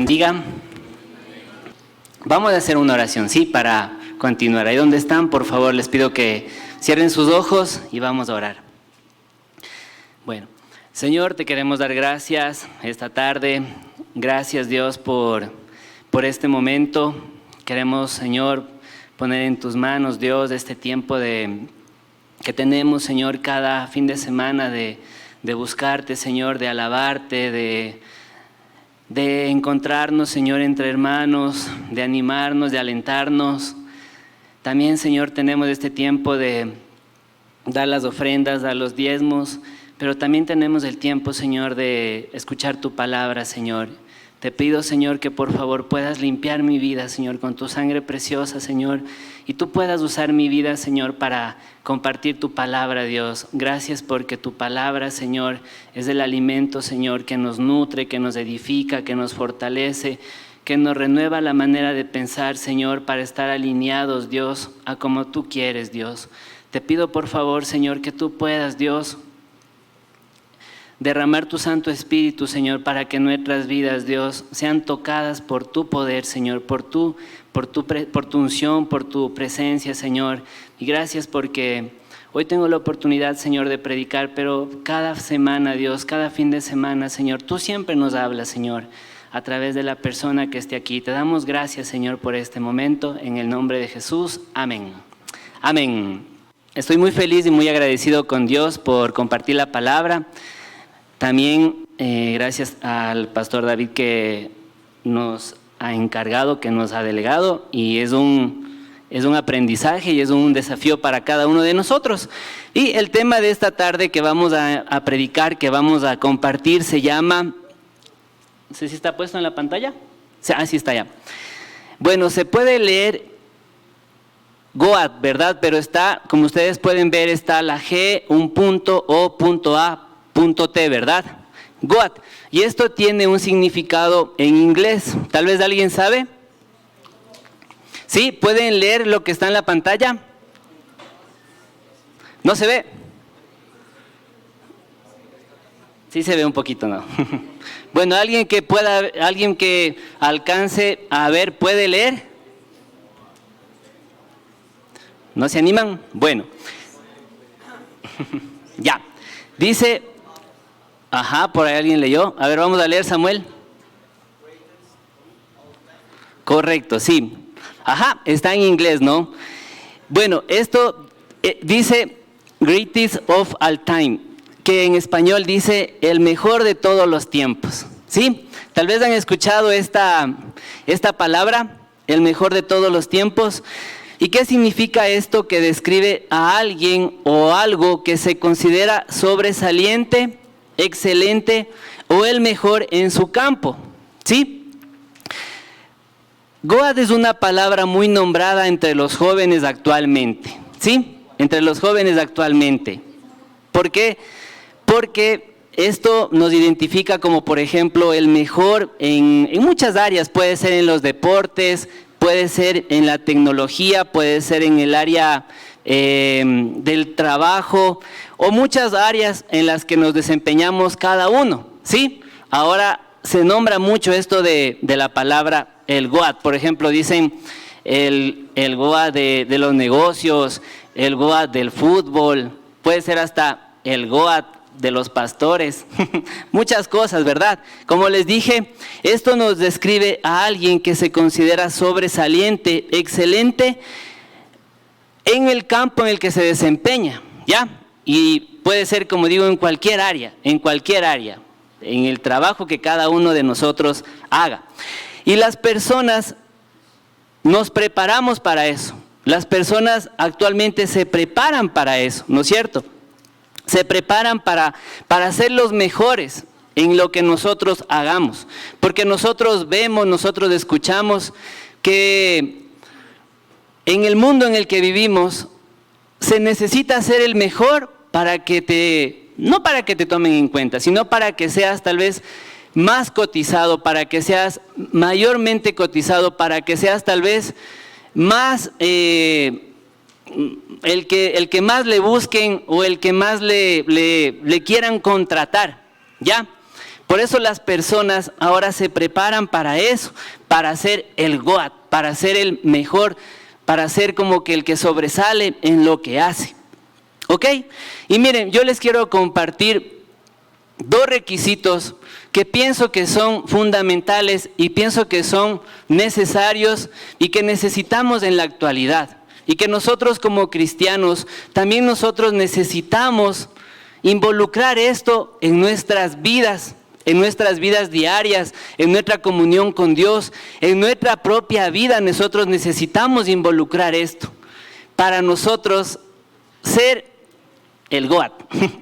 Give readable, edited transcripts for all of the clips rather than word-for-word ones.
bendiga. Vamos a hacer una oración, ¿sí? Para continuar. Ahí donde están, por favor, les pido que cierren sus ojos y vamos a orar. Bueno, Señor, te queremos dar gracias esta tarde. Gracias, Dios, por este momento. Queremos, Señor, poner en tus manos, Dios, este tiempo que tenemos, Señor, cada fin de semana de buscarte, Señor, de alabarte, de encontrarnos, Señor, entre hermanos, de animarnos, de alentarnos. También, Señor, tenemos este tiempo de dar las ofrendas, dar los diezmos, pero también tenemos el tiempo, Señor, de escuchar tu palabra, Señor. Te pido, Señor, que por favor puedas limpiar mi vida, Señor, con tu sangre preciosa, Señor, y tú puedas usar mi vida, Señor, para compartir tu palabra, Dios. Gracias porque tu palabra, Señor, es el alimento, Señor, que nos nutre, que nos edifica, que nos fortalece, que nos renueva la manera de pensar, Señor, para estar alineados, Dios, a como tú quieres, Dios. Te pido, por favor, Señor, que tú puedas, Dios, derramar tu Santo Espíritu, Señor, para que nuestras vidas, Dios, sean tocadas por tu poder, Señor, por tu unción, por tu presencia, Señor. Y gracias porque hoy tengo la oportunidad, Señor, de predicar, pero cada semana, Dios, cada fin de semana, Señor, tú siempre nos hablas, Señor, a través de la persona que esté aquí. Te damos gracias, Señor, por este momento, en el nombre de Jesús. Amén. Amén. Estoy muy feliz y muy agradecido con Dios por compartir la palabra. También gracias al pastor David que nos ha encargado, que nos ha delegado, y es un aprendizaje y es un desafío para cada uno de nosotros. Y el tema de esta tarde que vamos a predicar, que vamos a compartir, se llama, no sé si está puesto en la pantalla. Sí está ya. Bueno, se puede leer Goat, ¿verdad? Pero está, como ustedes pueden ver, está la G, un punto, O, punto A, punto T, ¿verdad? Goat. Y esto tiene un significado en inglés. ¿Tal vez alguien sabe? ¿Sí? ¿Pueden leer lo que está en la pantalla? ¿No se ve? Sí se ve un poquito, ¿no? Bueno, alguien que alcance a ver, ¿puede leer? ¿No se animan? Bueno. Ya. Dice, por ahí alguien leyó. A ver, vamos a leer, Samuel. Correcto, sí. Está en inglés, ¿no? Bueno, esto dice greatest of all time, que en español dice el mejor de todos los tiempos, ¿sí? Tal vez han escuchado esta palabra, el mejor de todos los tiempos. ¿Y qué significa esto que describe a alguien o algo que se considera sobresaliente, excelente o el mejor en su campo? ¿Sí? Goat es una palabra muy nombrada entre los jóvenes actualmente, ¿sí? Entre los jóvenes actualmente. ¿Por qué? Porque esto nos identifica como, por ejemplo, el mejor en muchas áreas. Puede ser en los deportes, puede ser en la tecnología, puede ser en el área del trabajo o muchas áreas en las que nos desempeñamos cada uno, ¿sí? Ahora se nombra mucho esto de la palabra el Goat. Por ejemplo, dicen el Goat de los negocios, el Goat del fútbol, puede ser hasta el Goat de los pastores, muchas cosas, ¿verdad? Como les dije, esto nos describe a alguien que se considera sobresaliente, excelente en el campo en el que se desempeña, ¿ya? Y puede ser, como digo, en cualquier área, en el trabajo que cada uno de nosotros haga. Y las personas nos preparamos para eso. Las personas actualmente se preparan para eso, ¿no es cierto? Se preparan para ser los mejores en lo que nosotros hagamos. Porque nosotros vemos, nosotros escuchamos que en el mundo en el que vivimos se necesita ser el mejor no para que te tomen en cuenta, sino para que seas tal vez más cotizado, para que seas mayormente cotizado, para que seas tal vez más el que más le busquen o el que más le quieran contratar, ¿ya? Por eso las personas ahora se preparan para eso, para ser el GOAT, para ser el mejor, para ser como que el que sobresale en lo que hace. ¿Ok? Y miren, yo les quiero compartir 2 requisitos que pienso que son fundamentales y pienso que son necesarios y que necesitamos en la actualidad. Y que nosotros como cristianos, también nosotros necesitamos involucrar esto en nuestras vidas diarias, en nuestra comunión con Dios, en nuestra propia vida. Nosotros necesitamos involucrar esto para nosotros ser el GOAT,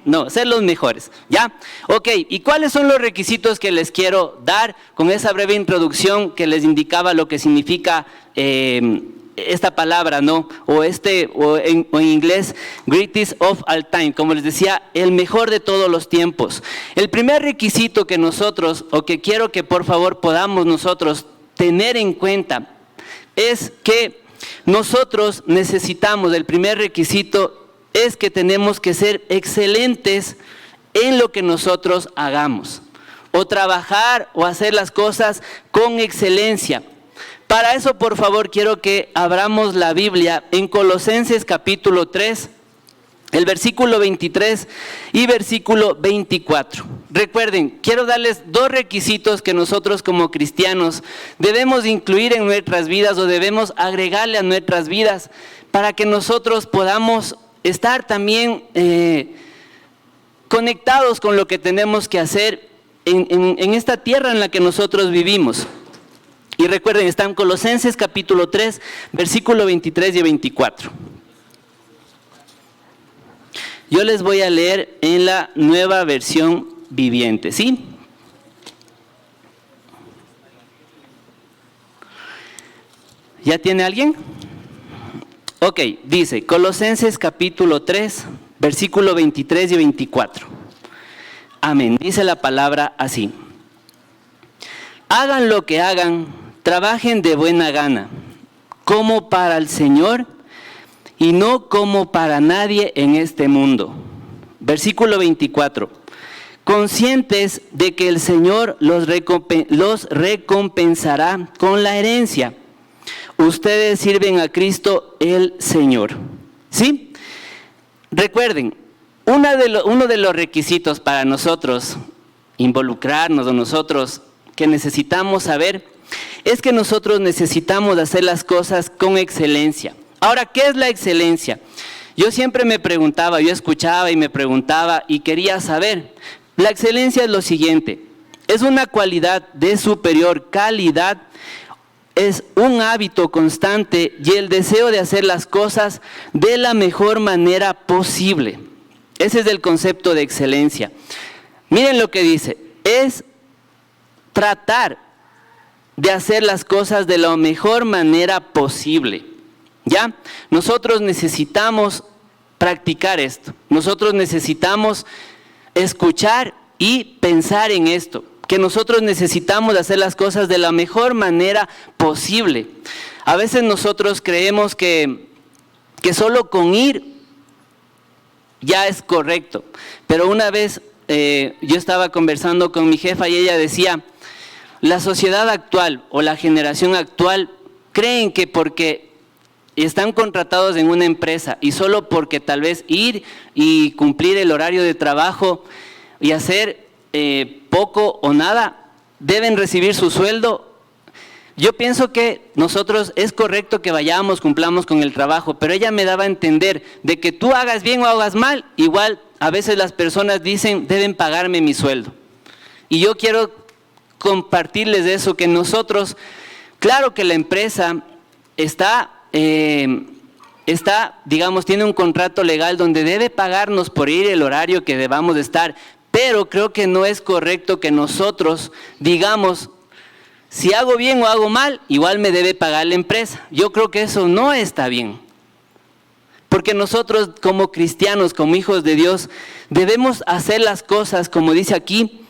no, ser los mejores, ¿ya? Ok, ¿y cuáles son los requisitos que les quiero dar con esa breve introducción que les indicaba lo que significa esta palabra, ¿no? O en inglés, greatest of all time, como les decía, el mejor de todos los tiempos. El primer requisito que nosotros, o que quiero que por favor podamos nosotros tener en cuenta, es que nosotros necesitamos, el primer requisito es que tenemos que ser excelentes en lo que nosotros hagamos, o trabajar o hacer las cosas con excelencia. Para eso, por favor, quiero que abramos la Biblia en Colosenses capítulo 3, el versículo 23 y versículo 24. Recuerden, quiero darles 2 requisitos que nosotros como cristianos debemos incluir en nuestras vidas o debemos agregarle a nuestras vidas para que nosotros podamos estar también conectados con lo que tenemos que hacer en esta tierra en la que nosotros vivimos. Y recuerden, está en Colosenses capítulo 3, versículo 23 y 24. Yo les voy a leer en la Nueva Versión Viviente, ¿sí? ¿Ya tiene alguien? Ok, dice Colosenses capítulo 3, versículo 23 y 24. Amén, dice la palabra así. Hagan lo que hagan, trabajen de buena gana, como para el Señor y no como para nadie en este mundo. Versículo 24. Conscientes de que el Señor los recompensará con la herencia. Ustedes sirven a Cristo el Señor. ¿Sí? Recuerden, uno de los requisitos para nosotros involucrarnos o nosotros que necesitamos saber es que nosotros necesitamos hacer las cosas con excelencia. Ahora, ¿qué es la excelencia? Yo siempre me preguntaba, yo escuchaba y me preguntaba y quería saber. La excelencia es lo siguiente, es una cualidad de superior calidad, es un hábito constante y el deseo de hacer las cosas de la mejor manera posible. Ese es el concepto de excelencia. Miren lo que dice, es tratar de hacer las cosas de la mejor manera posible. ¿Ya? Nosotros necesitamos practicar esto. Nosotros necesitamos escuchar y pensar en esto. Que nosotros necesitamos hacer las cosas de la mejor manera posible. A veces nosotros creemos que solo con ir ya es correcto. Pero una vez yo estaba conversando con mi jefa y ella decía, la sociedad actual o la generación actual creen que porque están contratados en una empresa y solo porque tal vez ir y cumplir el horario de trabajo y hacer poco o nada, deben recibir su sueldo. Yo pienso que nosotros es correcto que vayamos, cumplamos con el trabajo, pero ella me daba a entender de que tú hagas bien o hagas mal, igual a veces las personas dicen, deben pagarme mi sueldo. Y yo quiero compartirles eso, que nosotros, claro que la empresa digamos, tiene un contrato legal donde debe pagarnos por ir el horario que debamos de estar, pero creo que no es correcto que nosotros digamos, si hago bien o hago mal, igual me debe pagar la empresa. Yo creo que eso no está bien. Porque nosotros como cristianos, como hijos de Dios, debemos hacer las cosas, como dice aquí,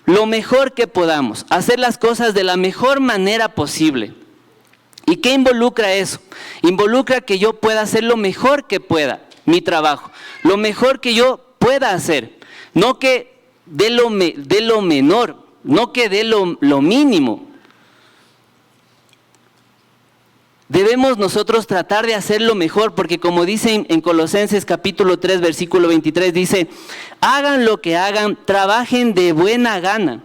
lo mejor que podamos, hacer las cosas de la mejor manera posible. ¿Y qué involucra eso? Involucra que yo pueda hacer lo mejor que pueda, mi trabajo, lo mejor que yo pueda hacer. No que de lo menor, no que dé lo mínimo. Debemos nosotros tratar de hacerlo mejor, porque como dice en Colosenses capítulo 3, versículo 23, dice, hagan lo que hagan, trabajen de buena gana,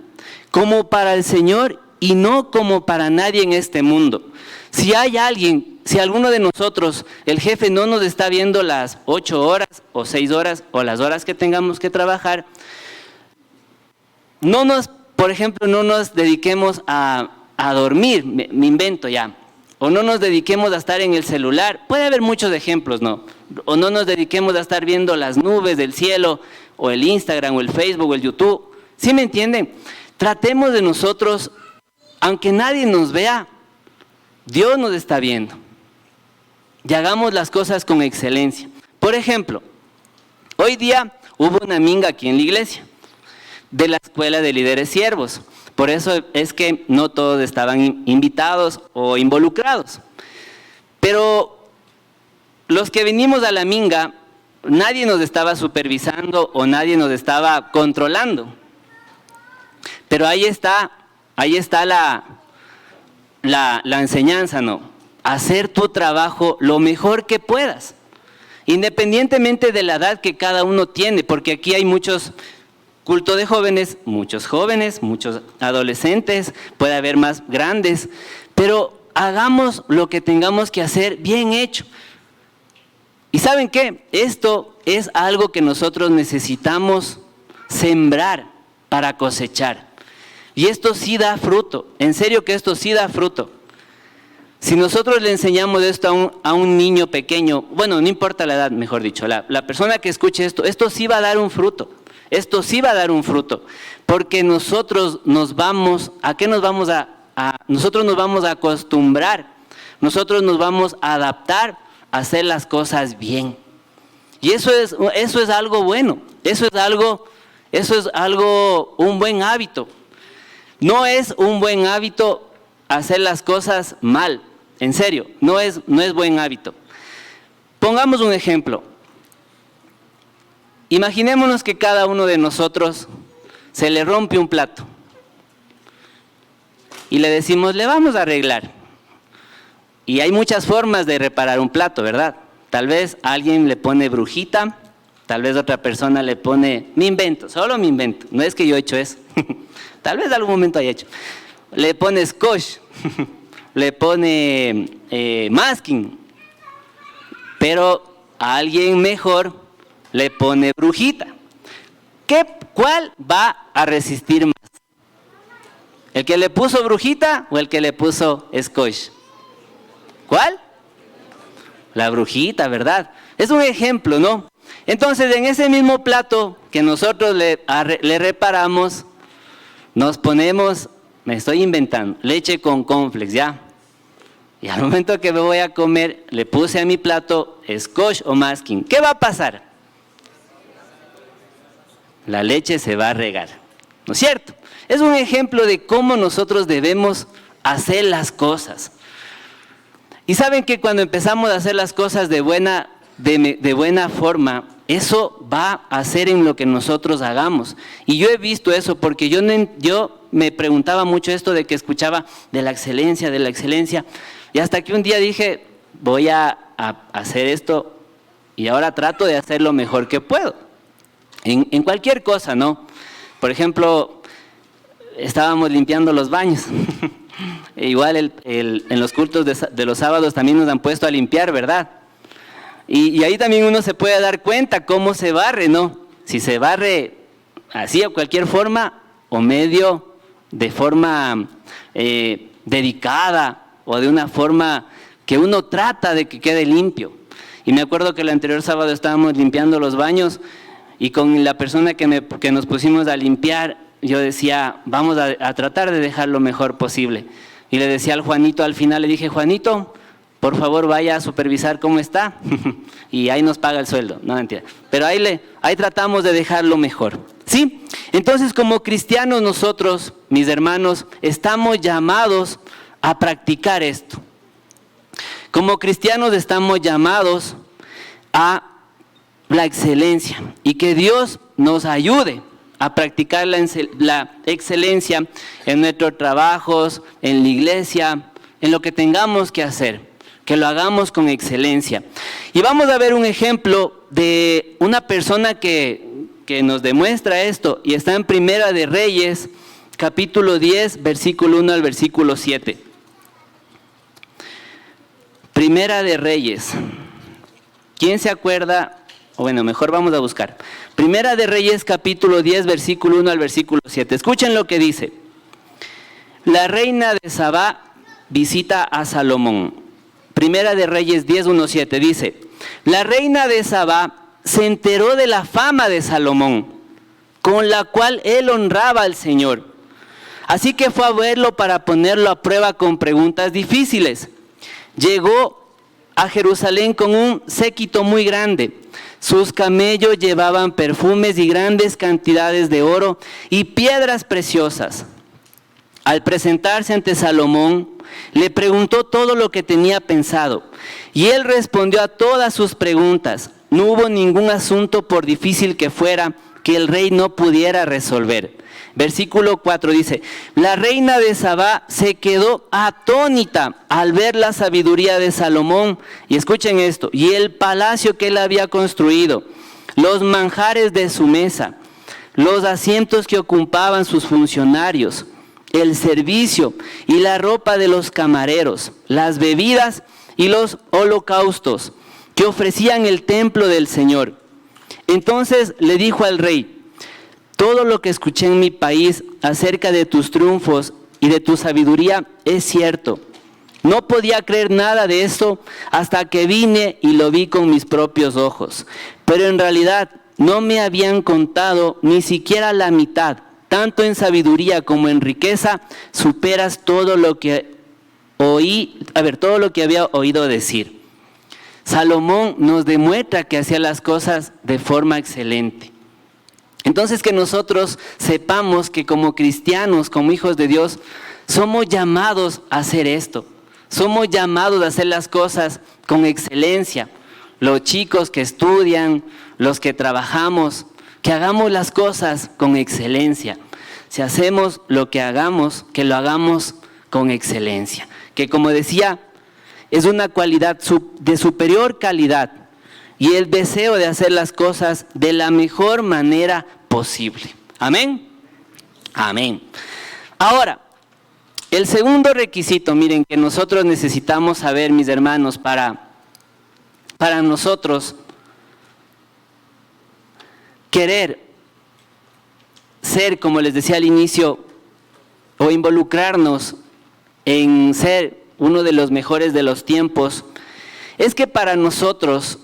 como para el Señor y no como para nadie en este mundo. Si hay alguien, si alguno de nosotros, el jefe no nos está viendo las 8 horas o 6 horas o las horas que tengamos que trabajar, por ejemplo, no nos dediquemos a dormir, me invento ya. O no nos dediquemos a estar en el celular. Puede haber muchos ejemplos, ¿no? O no nos dediquemos a estar viendo las nubes del cielo, o el Instagram, o el Facebook, o el YouTube. ¿Sí me entienden? Tratemos de nosotros, aunque nadie nos vea, Dios nos está viendo. Y hagamos las cosas con excelencia. Por ejemplo, hoy día hubo una minga aquí en la iglesia, de la Escuela de Líderes Siervos. Por eso es que no todos estaban invitados o involucrados. Pero los que vinimos a la minga, nadie nos estaba supervisando o nadie nos estaba controlando. Pero ahí está la enseñanza, ¿no? Hacer tu trabajo lo mejor que puedas, independientemente de la edad que cada uno tiene, porque aquí hay muchos culto de jóvenes, muchos adolescentes, puede haber más grandes, pero hagamos lo que tengamos que hacer bien hecho. ¿Y saben qué? Esto es algo que nosotros necesitamos sembrar para cosechar. Y esto sí da fruto, en serio que esto sí da fruto. Si nosotros le enseñamos esto a un niño pequeño, bueno, no importa la edad, mejor dicho, la persona que escuche esto sí va a dar un fruto. Esto sí va a dar un fruto, porque nosotros nos vamos a acostumbrar, nosotros nos vamos a adaptar a hacer las cosas bien. Y eso es algo bueno, eso es algo, un buen hábito. No es un buen hábito hacer las cosas mal, en serio, no es buen hábito. Pongamos un ejemplo. Imaginémonos que cada uno de nosotros se le rompe un plato y le decimos, le vamos a arreglar. Y hay muchas formas de reparar un plato, ¿verdad? Tal vez alguien le pone brujita, tal vez otra persona le pone, solo me invento, no es que yo he hecho eso, tal vez algún momento haya hecho. Le pone scotch, le pone masking, pero a alguien mejor le pone brujita. ¿Cuál va a resistir más? ¿El que le puso brujita o el que le puso scotch? ¿Cuál? La brujita, ¿verdad? Es un ejemplo, ¿no? Entonces, en ese mismo plato que nosotros le reparamos, nos ponemos, me estoy inventando, leche con cornflakes, ¿ya? Y al momento que me voy a comer, le puse a mi plato scotch o masking. ¿Qué va a pasar? La leche se va a regar, ¿no es cierto? Es un ejemplo de cómo nosotros debemos hacer las cosas. Y saben que cuando empezamos a hacer las cosas de buena forma, eso va a hacer en lo que nosotros hagamos. Y yo he visto eso porque yo me preguntaba mucho esto de que escuchaba de la excelencia, y hasta que un día dije, voy a hacer esto y ahora trato de hacer lo mejor que puedo. En cualquier cosa, ¿no? Por ejemplo, estábamos limpiando los baños. Igual en los cultos de los sábados también nos han puesto a limpiar, ¿verdad? Y ahí también uno se puede dar cuenta cómo se barre, ¿no? Si se barre así o cualquier forma, o medio de forma dedicada, o de una forma que uno trata de que quede limpio. Y me acuerdo que el anterior sábado estábamos limpiando los baños, y con la persona que nos pusimos a limpiar, yo decía, vamos a tratar de dejar lo mejor posible. Y le decía al Juanito, al final le dije, Juanito, por favor vaya a supervisar cómo está. Y ahí nos paga el sueldo, no mentira. Pero ahí tratamos de dejar lo mejor, ¿sí? Entonces, como cristianos nosotros, mis hermanos, estamos llamados a practicar esto. Como cristianos estamos llamados a la excelencia, y que Dios nos ayude a practicar la excelencia en nuestros trabajos, en la iglesia, en lo que tengamos que hacer, que lo hagamos con excelencia. Y vamos a ver un ejemplo de una persona que nos demuestra esto, y está en Primera de Reyes, capítulo 10, versículo 1 al versículo 7. Primera de Reyes. ¿Quién se acuerda? O bueno, mejor vamos a buscar. Primera de Reyes, capítulo 10, versículo 1 al versículo 7. Escuchen lo que dice. La reina de Sabá visita a Salomón. Primera de Reyes 10, 1, 7 dice: la reina de Sabá se enteró de la fama de Salomón, con la cual él honraba al Señor. Así que fue a verlo para ponerlo a prueba con preguntas difíciles. Llegó a Jerusalén con un séquito muy grande. Sus camellos llevaban perfumes y grandes cantidades de oro y piedras preciosas. Al presentarse ante Salomón, le preguntó todo lo que tenía pensado, y él respondió a todas sus preguntas. No hubo ningún asunto, por difícil que fuera, que el rey no pudiera resolver. Versículo 4 dice: la reina de Sabá se quedó atónita al ver la sabiduría de Salomón. Y escuchen esto: y el palacio que él había construido, los manjares de su mesa, los asientos que ocupaban sus funcionarios, el servicio y la ropa de los camareros, las bebidas y los holocaustos que ofrecían el templo del Señor. Entonces le dijo al rey: todo lo que escuché en mi país acerca de tus triunfos y de tu sabiduría es cierto. No podía creer nada de esto hasta que vine y lo vi con mis propios ojos. Pero en realidad no me habían contado ni siquiera la mitad. Tanto en sabiduría como en riqueza superas todo lo que todo lo que había oído decir. Salomón nos demuestra que hacía las cosas de forma excelente. Entonces, que nosotros sepamos que como cristianos, como hijos de Dios, somos llamados a hacer esto. Somos llamados a hacer las cosas con excelencia. Los chicos que estudian, los que trabajamos, que hagamos las cosas con excelencia. Si hacemos lo que hagamos, que lo hagamos con excelencia. Que, como decía, es una cualidad de superior calidad, y el deseo de hacer las cosas de la mejor manera posible. Amén. Amén. Ahora, el segundo requisito, miren, que nosotros necesitamos saber, mis hermanos, para nosotros querer ser, como les decía al inicio, o involucrarnos en ser uno de los mejores de los tiempos, es que para nosotros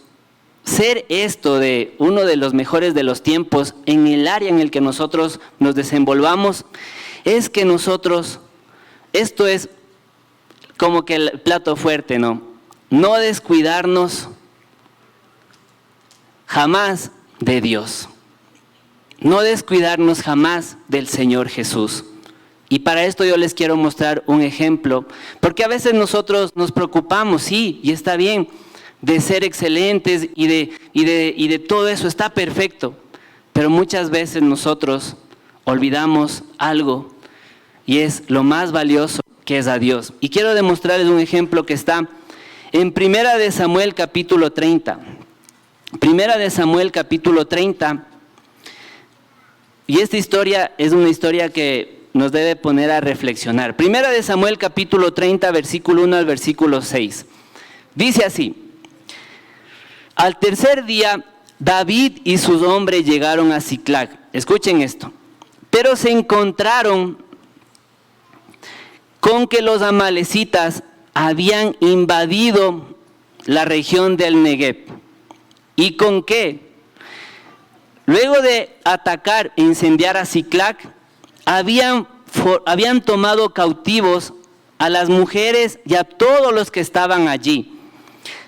ser esto de uno de los mejores de los tiempos en el área en el que nosotros nos desenvolvamos, es que nosotros, esto es como que el plato fuerte, ¿no? No descuidarnos jamás de Dios. No descuidarnos jamás del Señor Jesús. Y para esto yo les quiero mostrar un ejemplo, porque a veces nosotros nos preocupamos, sí, y está bien, de ser excelentes y de todo eso, está perfecto, pero muchas veces nosotros olvidamos algo, y es lo más valioso, que es a Dios. Y quiero demostrarles un ejemplo que está en Primera de Samuel capítulo 30. Primera de Samuel capítulo 30, y esta historia es una historia que nos debe poner a reflexionar. Primera de Samuel capítulo 30, versículo 1 al versículo 6. Dice así: al tercer día, David y sus hombres llegaron a Siclag. Escuchen esto. Pero se encontraron con que los amalecitas habían invadido la región del Negev. ¿Y con qué? Luego de atacar e incendiar a Siclag, habían tomado cautivos a las mujeres y a todos los que estaban allí,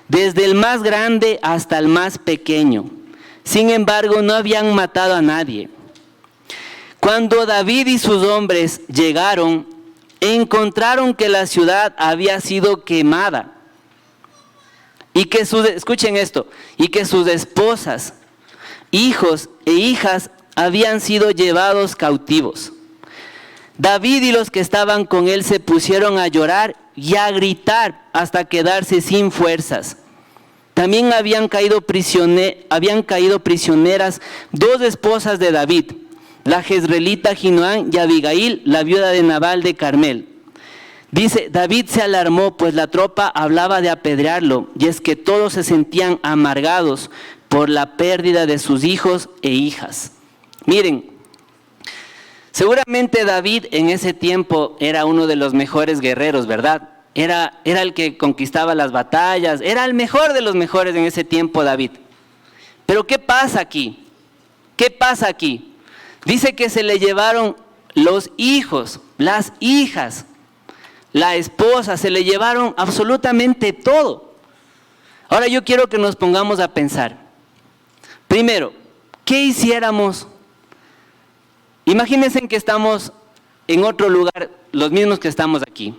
desde el más grande hasta el más pequeño. Sin embargo, no habían matado a nadie. Cuando David y sus hombres llegaron, encontraron que la ciudad había sido quemada, y que escuchen esto, y que sus esposas, hijos e hijas habían sido llevados cautivos. David y los que estaban con él se pusieron a llorar y a gritar hasta quedarse sin fuerzas. También habían caído prisioneras 2 esposas de David, la jezreelita Ahinoam y Abigail, la viuda de Nabal de Carmel. Dice, David se alarmó, pues la tropa hablaba de apedrearlo, y es que todos se sentían amargados por la pérdida de sus hijos e hijas. Miren, seguramente David en ese tiempo era uno de los mejores guerreros, ¿verdad? Era el que conquistaba las batallas, era el mejor de los mejores en ese tiempo David. Pero ¿qué pasa aquí? ¿Qué pasa aquí? Dice que se le llevaron los hijos, las hijas, la esposa, se le llevaron absolutamente todo. Ahora yo quiero que nos pongamos a pensar. Primero, ¿qué hiciéramos? Imagínense que estamos en otro lugar, los mismos que estamos aquí,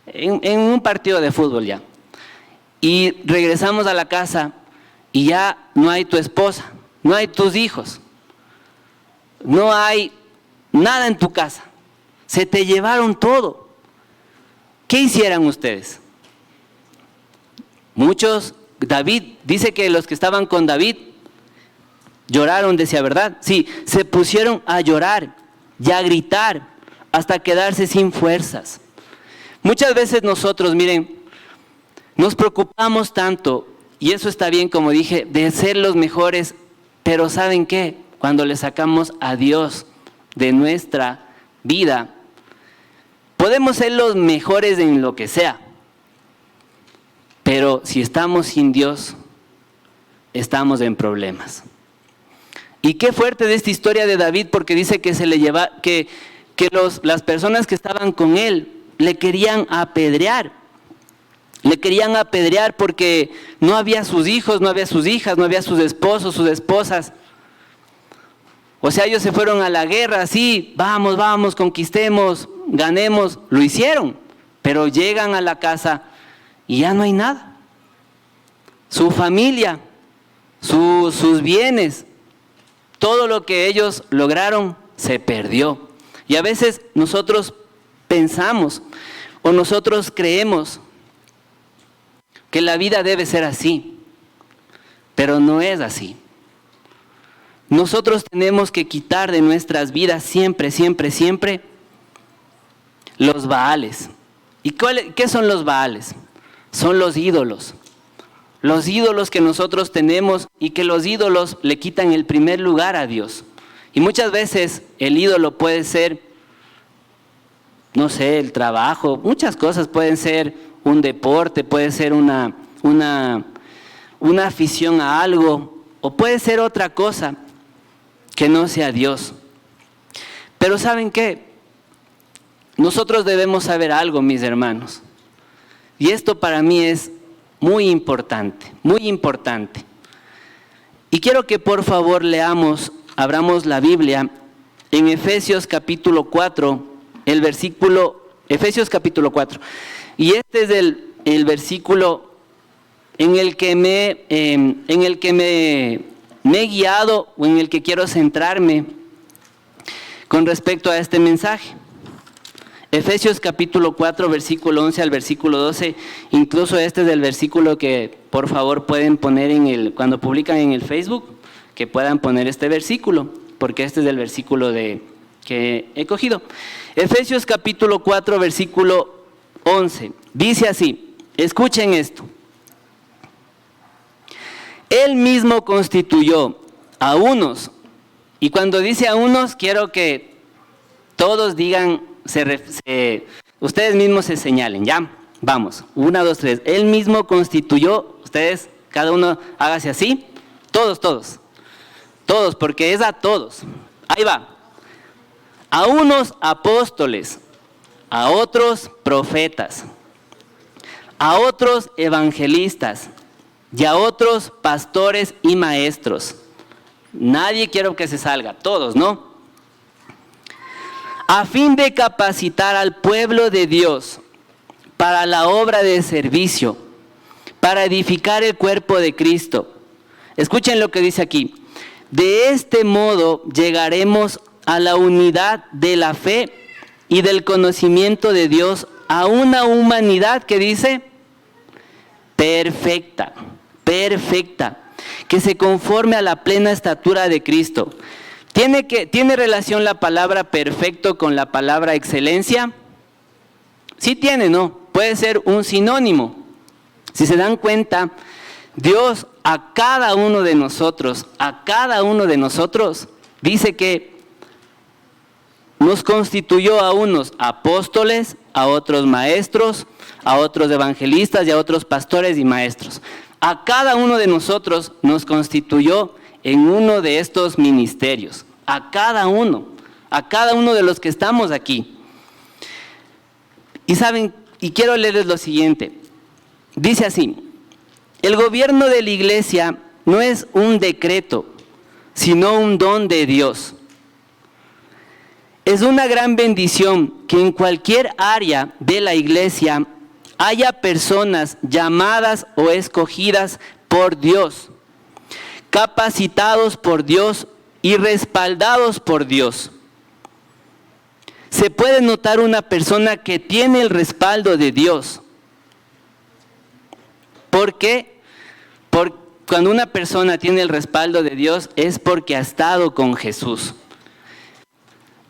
en un partido de fútbol ya, y regresamos a la casa y ya no hay tu esposa, no hay tus hijos, no hay nada en tu casa, se te llevaron todo. ¿Qué hicieran ustedes? Muchos, David, dice que los que estaban con David lloraron, decía, ¿verdad? Sí, se pusieron a llorar y a gritar hasta quedarse sin fuerzas. Muchas veces nosotros, miren, nos preocupamos tanto, y eso está bien, como dije, de ser los mejores, pero ¿saben qué? Cuando le sacamos a Dios de nuestra vida, podemos ser los mejores en lo que sea, pero si estamos sin Dios, estamos en problemas. Y qué fuerte de esta historia de David, porque dice que se le lleva, que las personas que estaban con él le querían apedrear. Le querían apedrear porque no había sus hijos, no había sus hijas, no había sus esposos, sus esposas. O sea, ellos se fueron a la guerra, sí, vamos, conquistemos, ganemos. Lo hicieron, pero llegan a la casa y ya no hay nada. Su familia, sus bienes, todo lo que ellos lograron se perdió. Y a veces nosotros pensamos o nosotros creemos que la vida debe ser así, pero no es así. Nosotros tenemos que quitar de nuestras vidas siempre los baales. ¿Y qué son los baales? Son los ídolos. Los ídolos que nosotros tenemos y que los ídolos le quitan el primer lugar a Dios. Y muchas veces el ídolo puede ser, no sé, el trabajo, muchas cosas, pueden ser un deporte, puede ser una afición a algo, o puede ser otra cosa que no sea Dios. Pero ¿saben qué? Nosotros debemos saber algo, mis hermanos. Y esto para mí es muy importante, muy importante. Y quiero que por favor abramos la Biblia en Efesios capítulo 4, Efesios capítulo 4. Y este es el versículo en el que me he guiado, o en el que quiero centrarme con respecto a este mensaje. Efesios capítulo 4, versículo 11 al versículo 12, incluso este es el versículo que por favor pueden poner cuando publican en el Facebook, que puedan poner este versículo, porque este es el versículo que he cogido. Efesios capítulo 4, versículo 11, dice así, escuchen esto. Él mismo constituyó a unos, y cuando dice a unos, quiero que todos digan, ustedes mismos se señalen, ¿ya? Vamos, 1, 2, 3. Él mismo constituyó, ustedes, cada uno hágase así, todos, porque es a todos. Ahí va. A unos apóstoles, a otros profetas, a otros evangelistas y a otros pastores y maestros. Nadie quiero que se salga, todos, ¿no? A fin de capacitar al pueblo de Dios para la obra de servicio, para edificar el cuerpo de Cristo. Escuchen lo que dice aquí. De este modo llegaremos a la unidad de la fe y del conocimiento de Dios, a una humanidad que dice perfecta, perfecta, que se conforme a la plena estatura de Cristo. ¿Tiene relación la palabra perfecto con la palabra excelencia? Sí tiene, ¿no? Puede ser un sinónimo. Si se dan cuenta, Dios a cada uno de nosotros, dice que nos constituyó a unos apóstoles, a otros maestros, a otros evangelistas y a otros pastores y maestros. A cada uno de nosotros nos constituyó en uno de estos ministerios. A cada uno de los que estamos aquí. Y saben, y quiero leerles lo siguiente. Dice así: el gobierno de la iglesia no es un decreto, sino un don de Dios. Es una gran bendición que en cualquier área de la iglesia haya personas llamadas o escogidas por Dios, capacitados por Dios y respaldados por Dios. Se puede notar una persona que tiene el respaldo de Dios. ¿Por qué? Porque cuando una persona tiene el respaldo de Dios es porque ha estado con Jesús.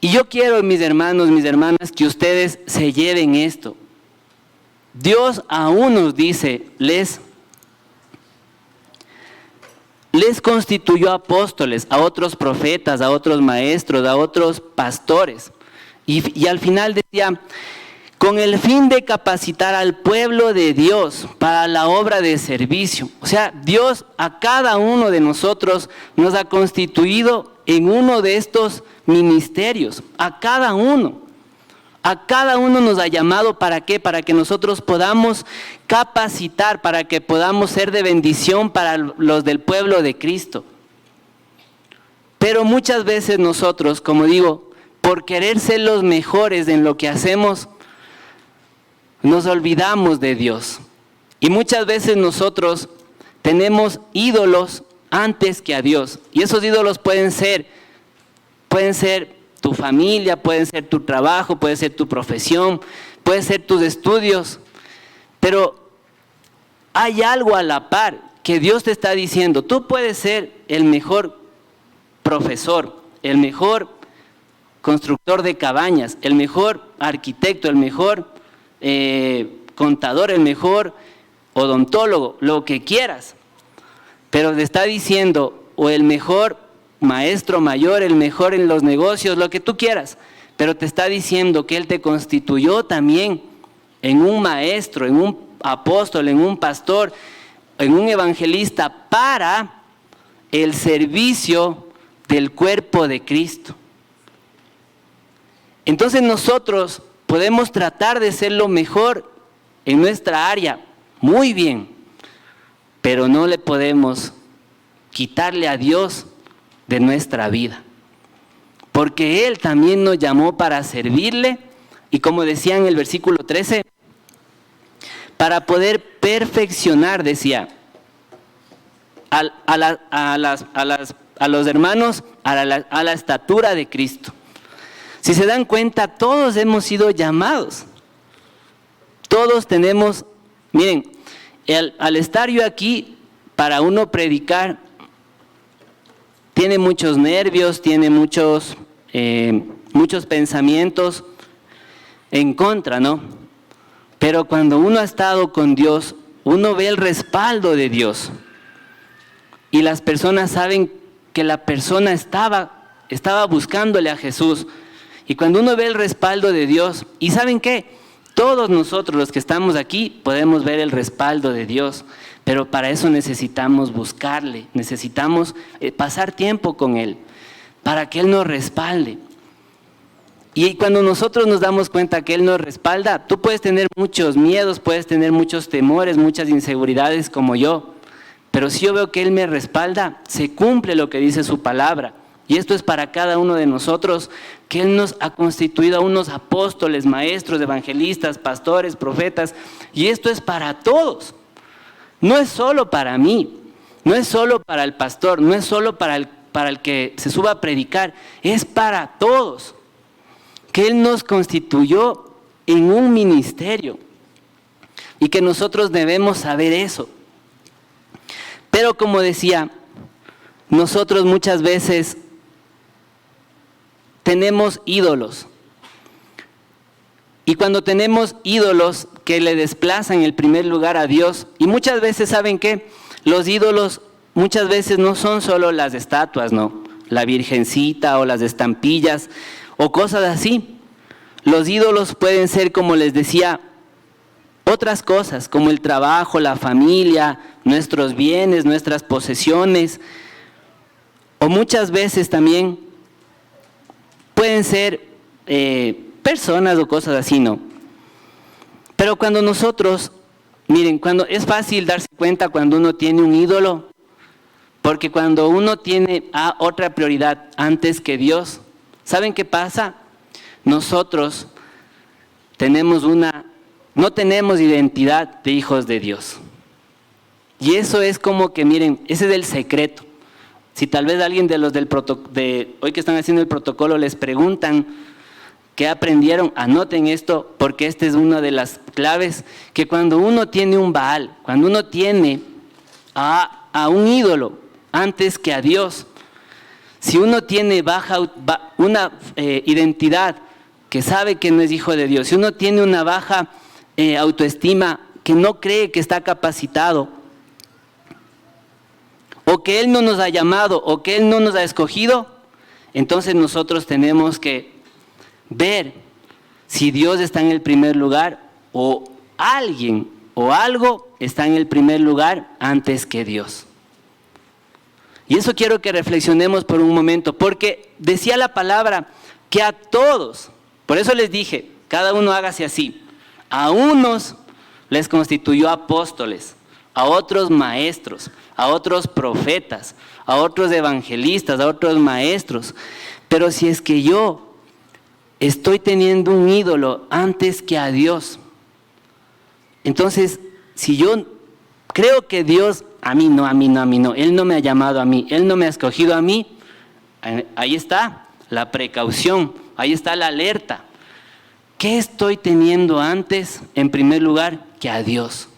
Y yo quiero, mis hermanos, mis hermanas, que ustedes se lleven esto. Dios a unos dice, les constituyó apóstoles, a otros profetas, a otros maestros, a otros pastores. Y al final decía, con el fin de capacitar al pueblo de Dios para la obra de servicio. O sea, Dios a cada uno de nosotros nos ha constituido en uno de estos ministerios. A cada uno nos ha llamado. ¿Para qué? Para que nosotros podamos capacitar, para que podamos ser de bendición para los del pueblo de Cristo. Pero muchas veces nosotros, como digo, por querer ser los mejores en lo que hacemos, nos olvidamos de Dios. Y muchas veces nosotros tenemos ídolos antes que a Dios. Y esos ídolos pueden ser tu familia, pueden ser tu trabajo, puede ser tu profesión, pueden ser tus estudios. Pero hay algo a la par que Dios te está diciendo. Tú puedes ser el mejor profesor, el mejor constructor de cabañas, el mejor arquitecto, el mejor contador, el mejor odontólogo, lo que quieras. Pero te está diciendo, o el mejor maestro mayor, el mejor en los negocios, lo que tú quieras. Pero te está diciendo que Él te constituyó también en un maestro, en un apóstol, en un pastor, en un evangelista para el servicio del cuerpo de Cristo. Entonces nosotros podemos tratar de ser lo mejor en nuestra área, muy bien, pero no le podemos quitarle a Dios de nuestra vida, porque Él también nos llamó para servirle, y como decía en el versículo 13, para poder perfeccionar, decía, a los hermanos a la estatura de Cristo. Si se dan cuenta, todos hemos sido llamados. Todos tenemos, miren, al estar yo aquí, para uno predicar, tiene muchos nervios, tiene muchos pensamientos en contra, ¿no? Pero cuando uno ha estado con Dios, uno ve el respaldo de Dios. Y las personas saben que la persona estaba buscándole a Jesús. Y cuando uno ve el respaldo de Dios, ¿y saben qué? Todos nosotros los que estamos aquí podemos ver el respaldo de Dios, pero para eso necesitamos buscarle, necesitamos pasar tiempo con Él, para que Él nos respalde. Y cuando nosotros nos damos cuenta que Él nos respalda, tú puedes tener muchos miedos, puedes tener muchos temores, muchas inseguridades como yo, pero si yo veo que Él me respalda, se cumple lo que dice su palabra. Y esto es para cada uno de nosotros, que Él nos ha constituido a unos apóstoles, maestros, evangelistas, pastores, profetas. Y esto es para todos. No es solo para mí, no es solo para el pastor, no es solo para para el que se suba a predicar, es para todos. Que Él nos constituyó en un ministerio y que nosotros debemos saber eso. Pero como decía, nosotros muchas veces tenemos ídolos. Y cuando tenemos ídolos que le desplazan en primer lugar a Dios, y muchas veces, ¿saben qué? Los ídolos muchas veces no son solo las estatuas, ¿no? La virgencita o las estampillas o cosas así. Los ídolos pueden ser, como les decía, otras cosas, como el trabajo, la familia, nuestros bienes, nuestras posesiones, o muchas veces también pueden ser personas o cosas así, ¿no? Pero cuando nosotros, miren, cuando es fácil darse cuenta cuando uno tiene un ídolo, porque cuando uno tiene otra prioridad antes que Dios, ¿saben qué pasa? Nosotros no tenemos identidad de hijos de Dios. Y eso es como que, miren, ese es el secreto. Si tal vez alguien de los hoy que están haciendo el protocolo les preguntan qué aprendieron, anoten esto, porque esta es una de las claves, que cuando uno tiene un Baal, cuando uno tiene a un ídolo antes que a Dios, si uno tiene una identidad que sabe que no es hijo de Dios, si uno tiene una baja autoestima, que no cree que está capacitado, o que Él no nos ha llamado, o que Él no nos ha escogido, entonces nosotros tenemos que ver si Dios está en el primer lugar, o alguien o algo está en el primer lugar antes que Dios. Y eso quiero que reflexionemos por un momento, porque decía la palabra que a todos, por eso les dije, cada uno hágase así. A unos les constituyó apóstoles, a otros maestros, a otros profetas, a otros evangelistas, a otros maestros. Pero si es que yo estoy teniendo un ídolo antes que a Dios, entonces si yo creo que Dios, a mí no, Él no me ha llamado a mí, Él no me ha escogido a mí, ahí está la precaución, ahí está la alerta. ¿Qué estoy teniendo antes, en primer lugar, que a Dios?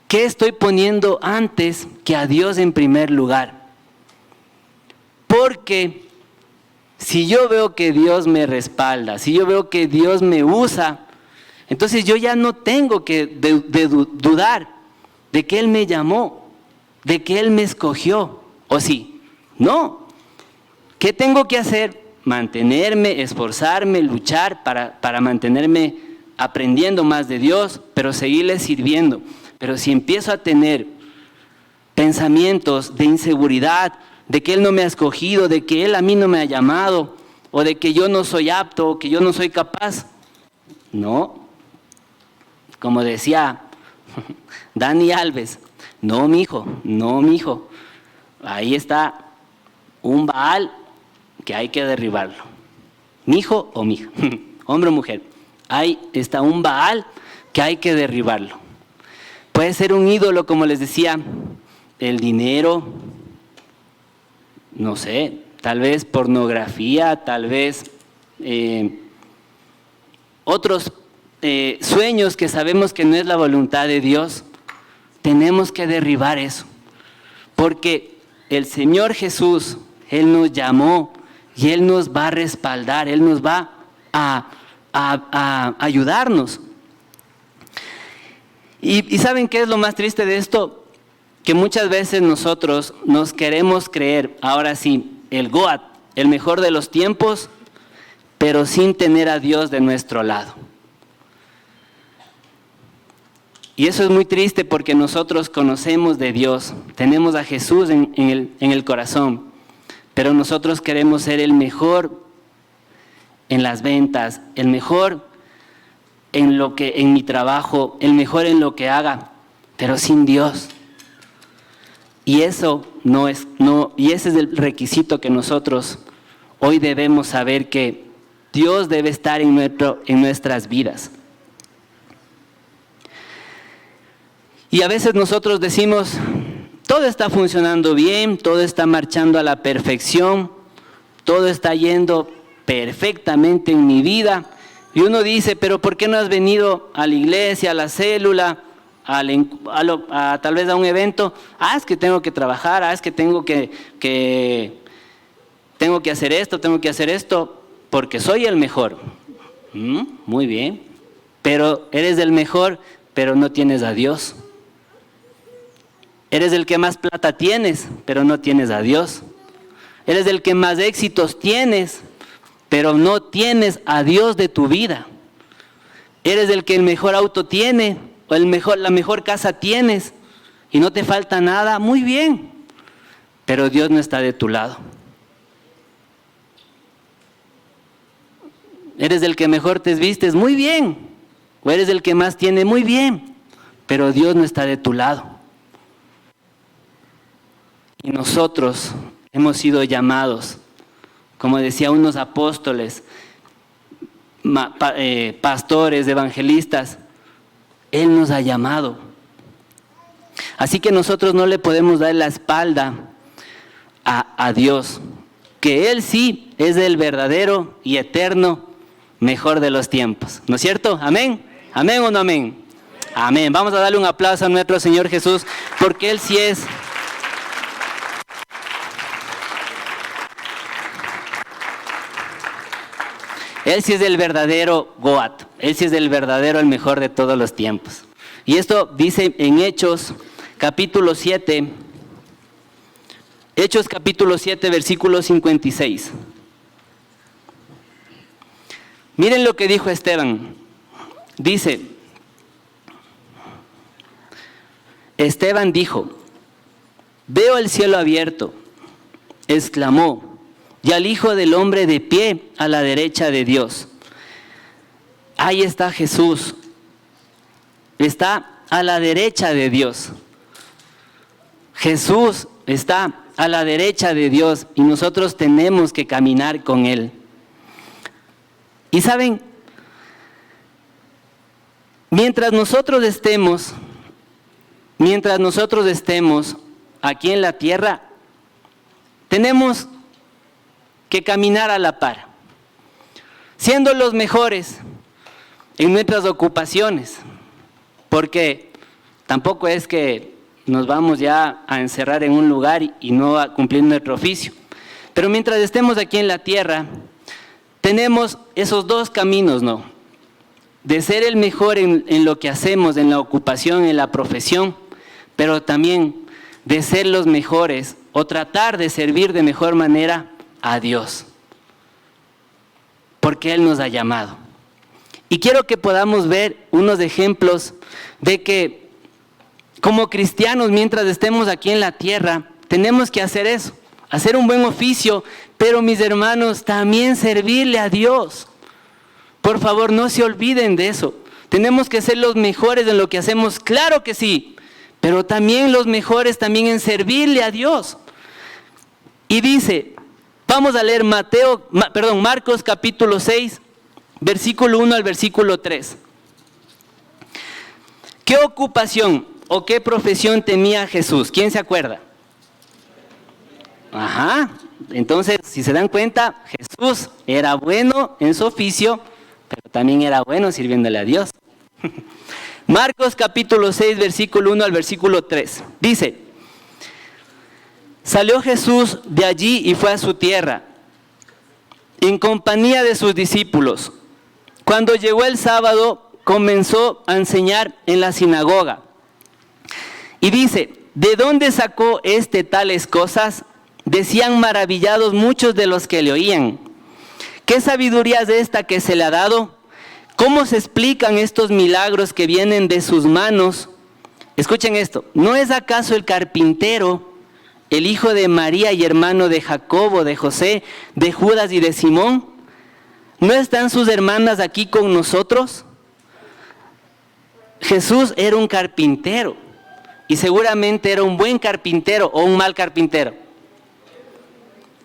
¿Qué estoy poniendo antes que a Dios en primer lugar? Porque si yo veo que Dios me respalda, si yo veo que Dios me usa, entonces yo ya no tengo que dudar de que Él me llamó, de que Él me escogió, ¿o sí? No. ¿Qué tengo que hacer? Mantenerme, esforzarme, luchar para mantenerme aprendiendo más de Dios, pero seguirle sirviendo. Pero si empiezo a tener pensamientos de inseguridad, de que Él no me ha escogido, de que Él a mí no me ha llamado, o de que yo no soy apto, o que yo no soy capaz, no. Como decía Dani Alves, no, mijo, ahí está un Baal que hay que derribarlo. Mijo o mija, hombre o mujer, ahí está un Baal que hay que derribarlo. Puede ser un ídolo, como les decía, el dinero, no sé, tal vez pornografía, tal vez otros sueños que sabemos que no es la voluntad de Dios. Tenemos que derribar eso, porque el Señor Jesús, Él nos llamó y Él nos va a respaldar, Él nos va a ayudarnos. Y ¿saben qué es lo más triste de esto? Que muchas veces nosotros nos queremos creer, ahora sí, el Goat, el mejor de los tiempos, pero sin tener a Dios de nuestro lado. Y eso es muy triste porque nosotros conocemos de Dios, tenemos a Jesús en el corazón, pero nosotros queremos ser el mejor en las ventas, el mejor en mi trabajo, el mejor en lo que haga, pero sin Dios. Y eso y ese es el requisito que nosotros hoy debemos saber, que Dios debe estar en nuestras vidas. Y a veces nosotros decimos, todo está funcionando bien, todo está marchando a la perfección, todo está yendo perfectamente en mi vida. Y uno dice, pero ¿por qué no has venido a la iglesia, a la célula, tal vez a un evento? Es que tengo que trabajar, es que tengo que hacer esto, porque soy el mejor. Muy bien, pero eres el mejor, pero no tienes a Dios. Eres el que más plata tienes, pero no tienes a Dios. Eres el que más éxitos tienes, pero no tienes a Dios de tu vida. Eres el que el mejor auto tiene, o la mejor casa tienes, y no te falta nada. Muy bien, pero Dios no está de tu lado. Eres el que mejor te vistes, muy bien. O eres el que más tiene, muy bien. Pero Dios no está de tu lado. Y nosotros hemos sido llamados, como decía unos apóstoles, pastores, evangelistas. Él nos ha llamado. Así que nosotros no le podemos dar la espalda a Dios, que Él sí es el verdadero y eterno mejor de los tiempos. ¿No es cierto? ¿Amén? ¿Amén o no amén? Amén. Vamos a darle un aplauso a nuestro Señor Jesús, porque Él sí es. Él sí es el verdadero Goat. Él sí es el verdadero, el mejor de todos los tiempos. Y esto dice en Hechos capítulo 7. Hechos capítulo 7, versículo 56. Miren lo que dijo Esteban. Dice, Esteban dijo, veo el cielo abierto, exclamó, y al Hijo del Hombre de pie a la derecha de Dios. Ahí está Jesús, está a la derecha de Dios. Jesús está a la derecha de Dios y nosotros tenemos que caminar con Él. Y saben, mientras nosotros estemos aquí en la tierra, tenemos que caminar a la par, siendo los mejores en nuestras ocupaciones, porque tampoco es que nos vamos ya a encerrar en un lugar y no a cumplir nuestro oficio. Pero mientras estemos aquí en la tierra, tenemos esos dos caminos, ¿no? De ser el mejor en lo que hacemos, en la ocupación, en la profesión, pero también de ser los mejores o tratar de servir de mejor manera a Dios, porque Él nos ha llamado. Y quiero que podamos ver unos ejemplos de que como cristianos, mientras estemos aquí en la tierra, tenemos que hacer eso, hacer un buen oficio, pero mis hermanos, también servirle a Dios. Por favor, no se olviden de eso. Tenemos que ser los mejores en lo que hacemos, claro que sí, pero también los mejores también en servirle a Dios. Y dice, vamos a leer Marcos capítulo 6, versículo 1 al versículo 3. ¿Qué ocupación o qué profesión tenía Jesús? ¿Quién se acuerda? Entonces, si se dan cuenta, Jesús era bueno en su oficio, pero también era bueno sirviéndole a Dios. Marcos capítulo 6, versículo 1 al versículo 3. Dice, salió Jesús de allí y fue a su tierra, en compañía de sus discípulos. Cuando llegó el sábado, comenzó a enseñar en la sinagoga. Y dice, ¿de dónde sacó tales cosas? Decían maravillados muchos de los que le oían. ¿Qué sabiduría es esta que se le ha dado? ¿Cómo se explican estos milagros que vienen de sus manos? Escuchen esto, ¿no es acaso el carpintero, el hijo de María y hermano de Jacobo, de José, de Judas y de Simón? ¿No están sus hermanas aquí con nosotros? Jesús era un carpintero y seguramente era un buen carpintero o un mal carpintero.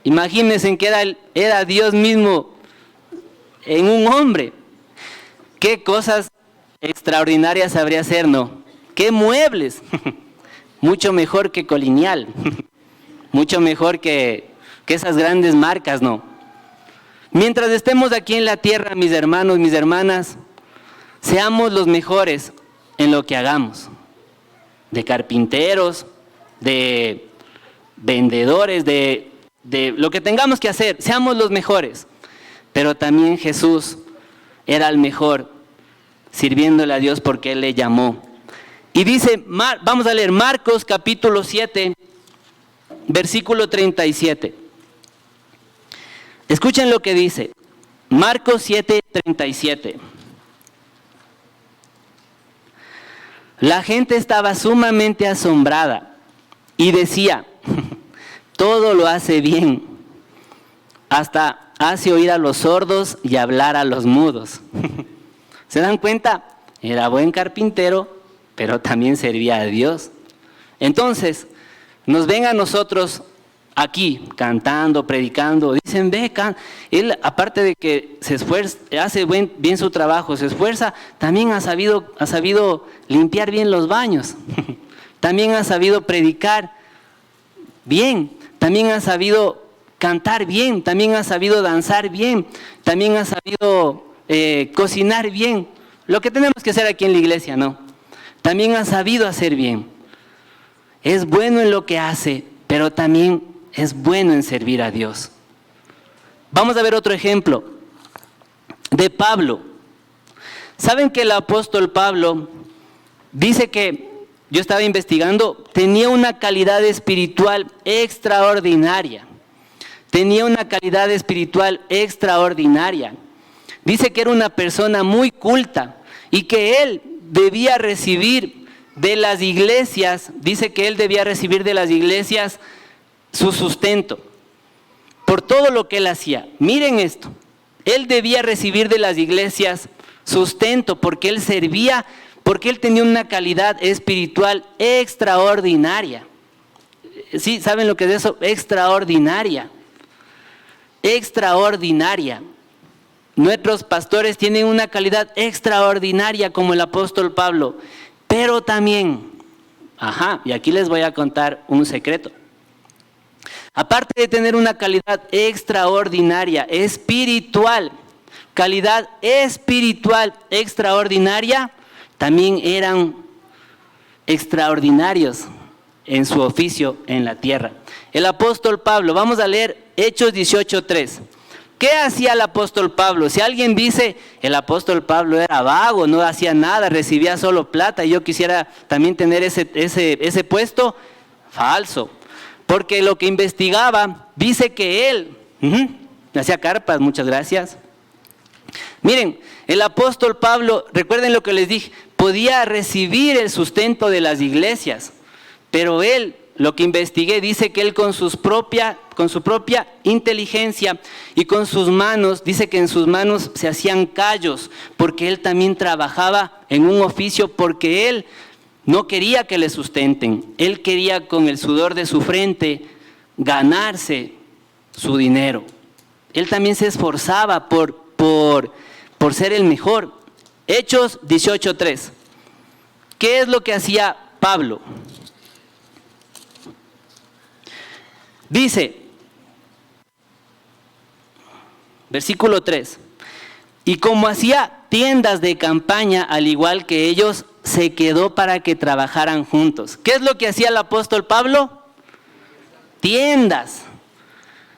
Imagínense que era Dios mismo en un hombre. ¿Qué cosas extraordinarias sabría hacer, no? ¿Qué muebles? mucho mejor que Colonial, mucho mejor que esas grandes marcas, ¿no? Mientras estemos aquí en la tierra, mis hermanos, mis hermanas, seamos los mejores en lo que hagamos, de carpinteros, de vendedores, de lo que tengamos que hacer, seamos los mejores. Pero también Jesús era el mejor, sirviéndole a Dios porque Él le llamó. Y dice, vamos a leer Marcos capítulo 7, versículo 37. Escuchen lo que dice, Marcos 7, 37. La gente estaba sumamente asombrada y decía, todo lo hace bien, hasta hace oír a los sordos y hablar a los mudos. ¿Se dan cuenta? Era buen carpintero, pero también servía a Dios. Entonces, nos ven a nosotros aquí, cantando, predicando, dicen, ve, él aparte de que se esfuerza, hace bien su trabajo, se esfuerza, también ha sabido limpiar bien los baños, también ha sabido predicar bien, también ha sabido cantar bien, también ha sabido danzar bien, también ha sabido cocinar bien, lo que tenemos que hacer aquí en la iglesia, ¿no? También ha sabido hacer bien, es bueno en lo que hace, pero también es bueno en servir a Dios. Vamos a ver otro ejemplo de Pablo. ¿Saben que el apóstol Pablo dice que, yo estaba investigando, tenía una calidad espiritual extraordinaria? Tenía una calidad espiritual extraordinaria. Dice que era una persona muy culta y que él debía recibir de las iglesias, dice que él debía recibir de las iglesias su sustento, por todo lo que él hacía. Miren esto, él debía recibir de las iglesias sustento porque él servía, porque él tenía una calidad espiritual extraordinaria. ¿Sí? ¿Saben lo que es eso? Extraordinaria. Extraordinaria. Nuestros pastores tienen una calidad extraordinaria como el apóstol Pablo, pero también, y aquí les voy a contar un secreto. Aparte de tener una calidad extraordinaria, espiritual, calidad espiritual extraordinaria, también eran extraordinarios en su oficio en la tierra. El apóstol Pablo, vamos a leer Hechos 18:3. ¿Qué hacía el apóstol Pablo? Si alguien dice, el apóstol Pablo era vago, no hacía nada, recibía solo plata y yo quisiera también tener ese puesto, falso. Porque lo que investigaba, dice que él, hacía carpas, muchas gracias. Miren, el apóstol Pablo, recuerden lo que les dije, podía recibir el sustento de las iglesias, pero él, lo que investigué, dice que él con su propia inteligencia y con sus manos, dice que en sus manos se hacían callos, porque él también trabajaba en un oficio, porque él no quería que le sustenten, él quería con el sudor de su frente ganarse su dinero. Él también se esforzaba por ser el mejor. Hechos 18:3. ¿Qué es lo que hacía Pablo? Dice, versículo 3, y como hacía tiendas de campaña al igual que ellos, se quedó para que trabajaran juntos. ¿Qué es lo que hacía el apóstol Pablo? Tiendas.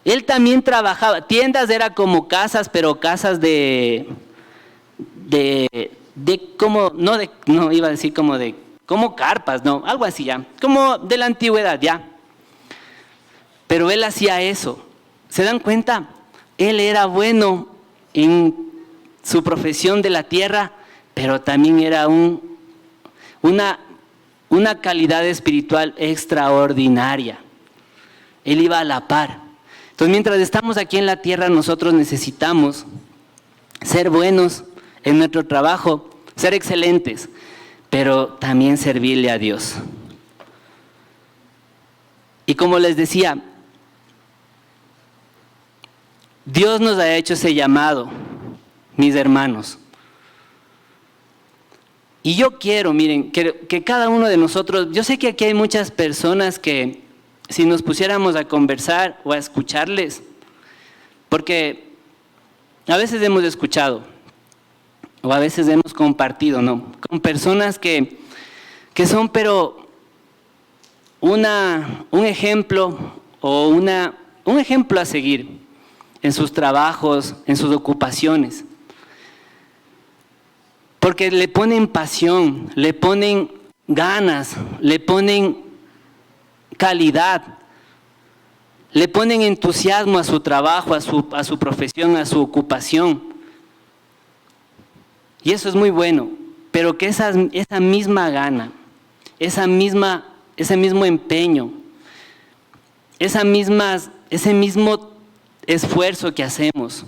Él también trabajaba. Tiendas era como casas, pero casas como carpas, no, algo así ya, como de la antigüedad ya. Pero él hacía eso. ¿Se dan cuenta? Él era bueno en su profesión de la tierra, pero también era una calidad espiritual extraordinaria. Él iba a la par. Entonces, mientras estamos aquí en la tierra, nosotros necesitamos ser buenos en nuestro trabajo, ser excelentes, pero también servirle a Dios. Y como les decía, Dios nos ha hecho ese llamado, mis hermanos. Y yo quiero, miren, que cada uno de nosotros, yo sé que aquí hay muchas personas que si nos pusiéramos a conversar o a escucharles, porque a veces hemos escuchado o a veces hemos compartido, ¿no? Con personas que son, pero un ejemplo o un ejemplo a seguir en sus trabajos, en sus ocupaciones. Porque le ponen pasión, le ponen ganas, le ponen calidad, le ponen entusiasmo a su trabajo, a su profesión, a su ocupación. Y eso es muy bueno, pero que esa misma gana, ese mismo empeño, ese mismo esfuerzo que hacemos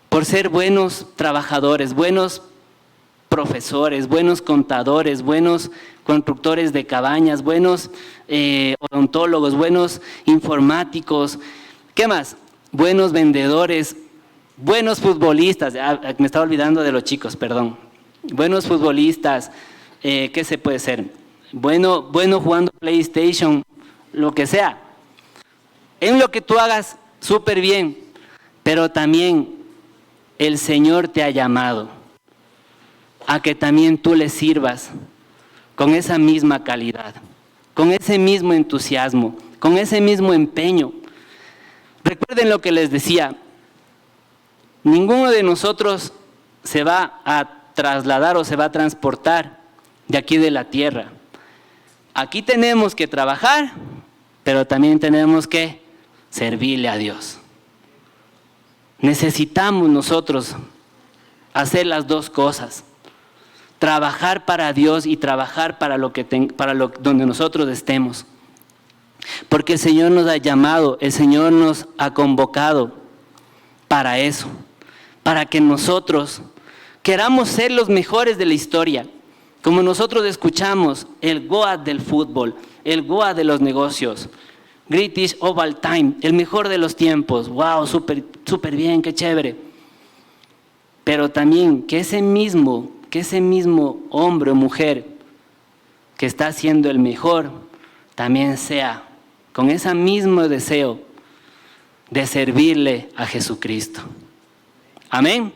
por ser buenos trabajadores, buenos profesores, buenos contadores, buenos constructores de cabañas, buenos odontólogos, buenos informáticos, ¿qué más? Buenos vendedores, buenos futbolistas, me estaba olvidando de los chicos, perdón, buenos futbolistas, ¿qué se puede ser? Bueno jugando PlayStation, lo que sea, en lo que tú hagas súper bien, pero también el Señor te ha llamado a que también tú le sirvas con esa misma calidad, con ese mismo entusiasmo, con ese mismo empeño. Recuerden lo que les decía, ninguno de nosotros se va a trasladar o se va a transportar de aquí de la tierra. Aquí tenemos que trabajar, pero también tenemos que servirle a Dios. Necesitamos nosotros hacer las dos cosas. Trabajar para Dios y trabajar para donde nosotros estemos. Porque el Señor nos ha llamado, el Señor nos ha convocado para eso. Para que nosotros queramos ser los mejores de la historia. Como nosotros escuchamos, el GOAT del fútbol, el GOAT de los negocios. Greatest of all time, el mejor de los tiempos. Wow, súper bien, qué chévere. Pero también que ese mismo hombre o mujer que está siendo el mejor, también sea con ese mismo deseo de servirle a Jesucristo. Amén.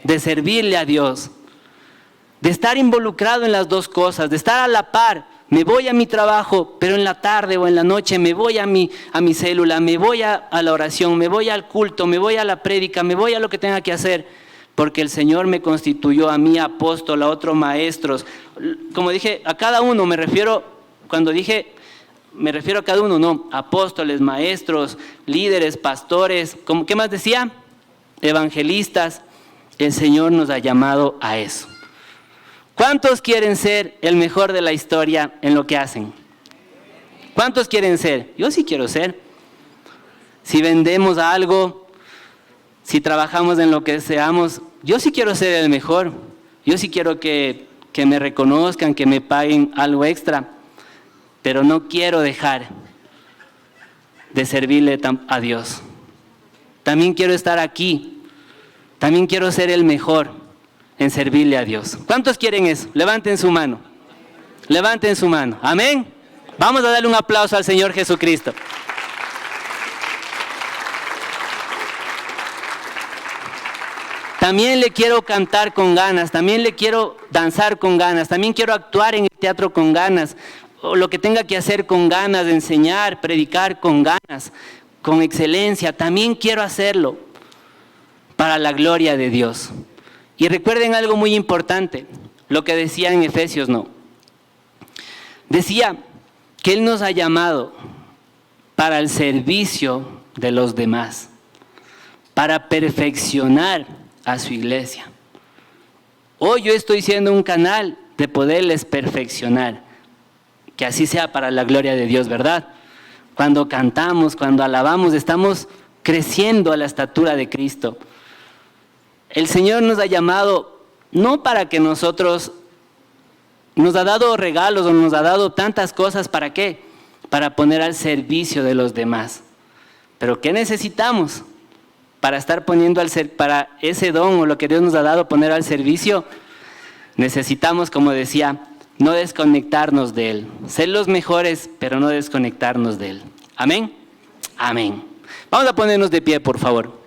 De servirle a Dios. De estar involucrado en las dos cosas, de estar a la par. Me voy a mi trabajo, pero en la tarde o en la noche me voy a mi célula, me voy a la oración, me voy al culto, me voy a la prédica, me voy a lo que tenga que hacer. Porque el Señor me constituyó a mí apóstol, a otros maestros. Como dije, a cada uno me refiero a cada uno, no, apóstoles, maestros, líderes, pastores, ¿qué más decía? Evangelistas. El Señor nos ha llamado a eso. ¿Cuántos quieren ser el mejor de la historia en lo que hacen? ¿Cuántos quieren ser? Yo sí quiero ser. Si vendemos algo, si trabajamos en lo que deseamos, yo sí quiero ser el mejor. Yo sí quiero que me reconozcan, que me paguen algo extra. Pero no quiero dejar de servirle a Dios. También quiero estar aquí. También quiero ser el mejor en servirle a Dios. ¿Cuántos quieren eso? Levanten su mano. Levanten su mano. Amén. Vamos a darle un aplauso al Señor Jesucristo. También le quiero cantar con ganas, también le quiero danzar con ganas, también quiero actuar en el teatro con ganas, o lo que tenga que hacer con ganas, de enseñar, predicar con ganas, con excelencia, también quiero hacerlo para la gloria de Dios. Y recuerden algo muy importante, lo que decía en Efesios, no. Decía que Él nos ha llamado para el servicio de los demás, para perfeccionar a su iglesia. Hoy yo estoy siendo un canal de poderles perfeccionar, que así sea para la gloria de Dios, ¿verdad? Cuando cantamos, cuando alabamos, estamos creciendo a la estatura de Cristo. El Señor nos ha llamado no para que nos ha dado regalos o nos ha dado tantas cosas, ¿para qué? Para poner al servicio de los demás. Pero ¿qué necesitamos? Para estar poniendo para ese don o lo que Dios nos ha dado, poner al servicio, Necesitamos, como decía, no desconectarnos de Él. Ser los mejores, pero no desconectarnos de Él. Amén. Amén. Vamos a ponernos de pie, por favor.